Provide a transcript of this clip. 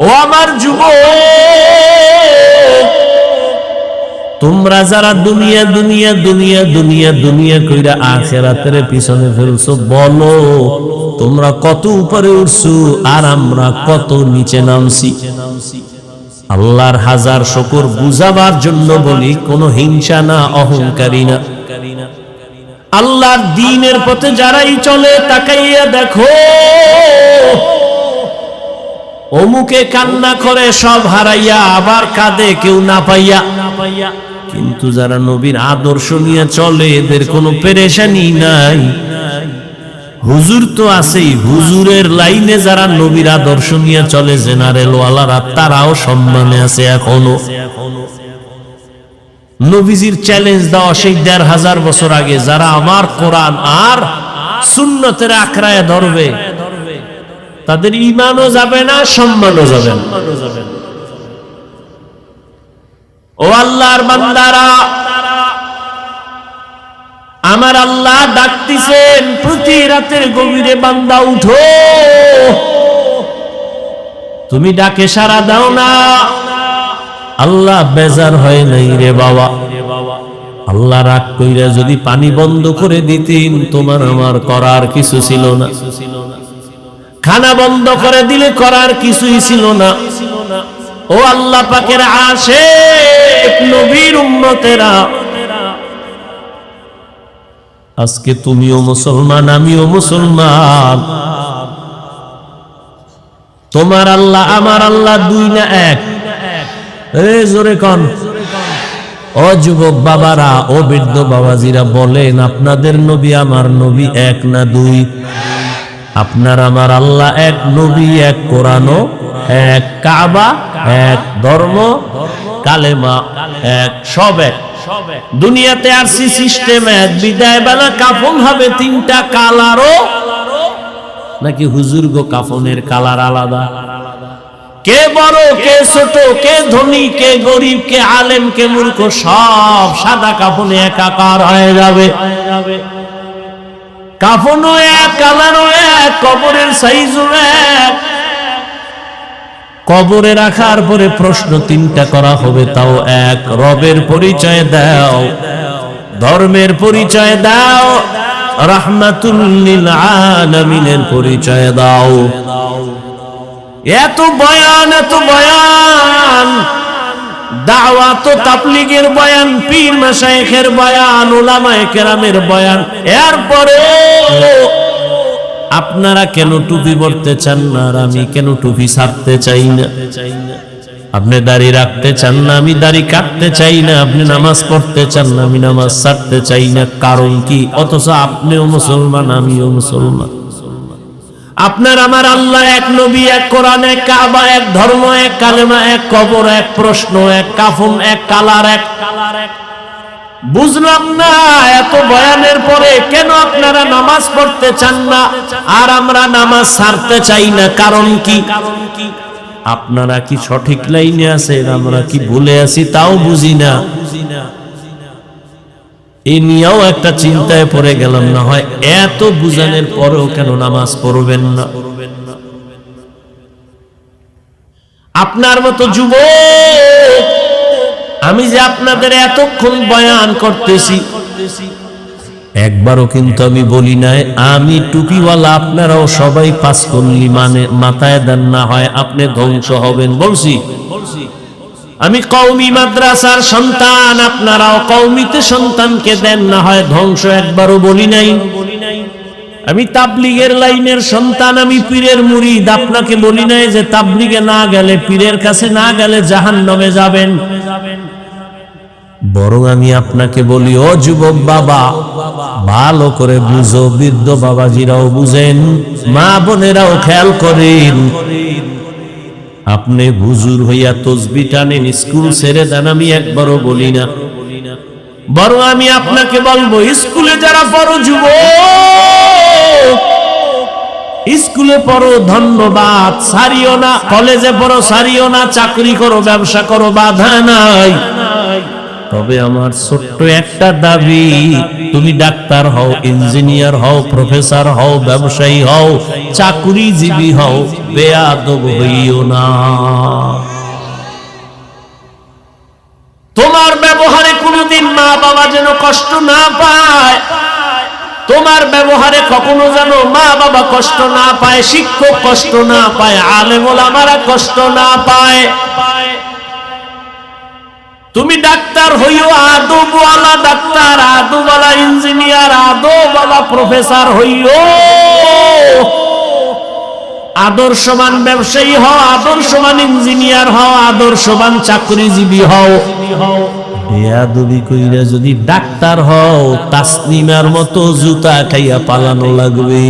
ও আমার যুবক, তোমরা যারা দুনিয়া দুনিয়া দুনিয়া দুনিয়া দুনিয়া কইরা আখিরাতের পিছনে ফেলছো, বলো তোমরা কত উপরে উঠছো আর আমরা কত নিচে নামছি। আল্লাহর হাজার শুকর বুঝাবার জন্য বলি, কোনো হিংসা না, অহংকারী না। আল্লাহর দ্বীনের পথে যারাই চলে তাকাইয়া দেখো, অমুকে কান্না করে সব হারাইয়া, আবার কাঁদে কেউ না পাইয়া। কিন্তু যারা নবীর আদর্শ নিয়ে চলে এদের কোনো পেরেশানি নাই। হুজুর তো আছেই, হুজুরের লাইনে যারা নবীর আদর্শ নিয়ে চলে জেনারেল ওয়ালারা, তারাও সম্মানে আছে এখনো। নবীজির চ্যালেঞ্জ দেওয়া সেই ১৫০০ বছর আগে, যারা আমার কোরআন আর সুন্নতের আঁকড়ায় ধরবে তাদের ঈমানও যাবে না, সম্মানও যাবে না। ও আল্লাহর বান্দারা, আমার আল্লাহ ডাকতেছেন প্রতি রাতের গভীরে, বান্দা উঠো। তুমি ডাকে সাড়া দাও না। আল্লাহ বেজার হয় নাই রে বাবা। আল্লাহ রাগ কইরা যদি পানি বন্ধ করে দিতেন, তোমার আমার করার কিছু ছিল না। খানা বন্ধ করে দিলে করার কিছুই ছিল না। ও আল্লাহ পাকের আশিক নবীর উম্মতেরা, আজকে তুমিও মুসলমান, আমিও মুসলমান। তোমার আল্লাহ আমার আল্লাহ দুই না এক? জোরে কন। ও যুবক বাবারা, ও বৃদ্ধ বাবাজিরা, বলেন আপনাদের নবী আমার নবী এক না দুই? আপনার আমার আল্লাহ এক, নবী এক, কোরআনও এক, কাবা এক, ধর্ম কালেমা এক, সব এক। দুনিয়াতে আরসি সিস্টেম এক, বিদায় বেলা কাফন হবে তিনটা কালারও নাকি? হুজুর গো, কাফনের কালার আলাদা। কে বড়, কে ছোট, কে ধনী, কে গরিব, কে আলেম, কে মূর্খ, সব সাদা কাফনে একাকার হয়ে যাবে। কাফনও এক, কালারও এক, কবরের সাইজও এক। কবরে রাখার পরে প্রশ্ন তিনটা করা হবে, তাও এক। রবের পরিচয় দাও, ধর্মের পরিচয় দাও, রাহমাতুল লিল আলামিনের পরিচয় দাও। এত বয়ান, এত বয়ান, দাওয়াত ও তাবলীগের বয়ান, পীর মাশায়েখের বয়ান, উলামায়ে কেরামের বয়ান, এরপরে আপনারা কেন টুপি পরতে চান না আর আমি কেন টুপি ছাড়তে চাই না? আপনি দাড়ি রাখতে চান না, আমি দাড়ি কাটতে চাই না। আপনি নামাজ পড়তে চান না, আমি নামাজ ছাড়তে চাই না। কারণ কি? অথচ আপনিও মুসলমান, আমিও মুসলমান। আপনার আমার আল্লাহ এক, নবী এক, কোরআন এক, কাবা এক, ধর্ম এক, কালেমা এক, কবর এক, প্রশ্ন এক, কাফন এক, কালার এক। বুঝলাম না, এত বয়ানের পরে কেন আপনারা নামাজ পড়তে চান না আর আমরা নামাজ ছাড়তে চাই না? কারণ কি? আপনারা কি সঠিক লাইনে আছেন, আমরা কি ভুলে আছি তাও বুঝি না। এ নিয়েও একটা চিন্তায় পড়ে গেলাম, না হয় এত বুঝানোর পরেও কেন নামাজ পড়বেন না? আপনার মতো যুবক, আমি যে আপনাদের এতক্ষণ বয়ান করতেছি, একবারও কিন্তু আমি বলি নাই আমি টুপিওয়ালা, আপনারাও সবাই পাঁচকল্লি মানে মাথায় দেন, না হয় আপনি ধ্বংস হবেন। বলছি আমি কওমি মাদ্রাসার সন্তান, আপনারাও কওমিতে সন্তানকে দেন, না হয় ধ্বংস। একবারও বলি নাই। আমি তাবলীগের লাইনের সন্তান, আমি পীরের মুরিদ, আপনাকে বলি নাই যে তাবলীগে না গেলে, পীরের কাছে না গেলে জাহান্নামে যাবেন। বরং আমি আপনাকে বলি, ও যুবক বাবা, ভালো করে বুঝো, বৃদ্ধ বাবাজিরাও বুঝেন, মা বোনেরাও খেয়াল করেন। আপনি হুজুর হইয়া তসবিহ টানেন, স্কুল ছেড়ে দেন, আমি একবারও বলি না। বরং আমি আপনাকে বলবো, স্কুলে যারা পড়ো যুবক, স্কুলে পড়ো, ধন্যবাদ, ছাড়িও না। কলেজে পড়ো, ছাড়িও না। চাকরি করো, ব্যবসা করো, বাধা নাই। তবে আমার ছোট্ট একটা দাবি, তুমি ডাক্তার হও, ইঞ্জিনিয়ার হও, প্রফেসর হও, ব্যবসায়ী হও, চাকুরিজীবী হও, বেয়াদব হইও না। তোমার ব্যবহারে কোনোদিন মা বাবা যেন কষ্ট না পায়, তোমার ব্যবহারে কখনো যেন মা বাবা কষ্ট না পায়, শিক্ষক কষ্ট না পায়, আলেম ওলামারা কষ্ট না পায়। তুমি ডাক্তার হইও আদবওয়ালা ডাক্তার, আদবওয়ালা ইঞ্জিনিয়ার, আদবওয়ালা প্রফেসর হইও, আদর্শবান ব্যবসায়ী হও, আদর্শবান ইঞ্জিনিয়ার হও, আদর্শবান চাকরিজীবী হও। বেয়াদবি কইরা যদি ডাক্তার হও, তাসলিমার মতো জুতা খাইয়া পালানো লাগবে।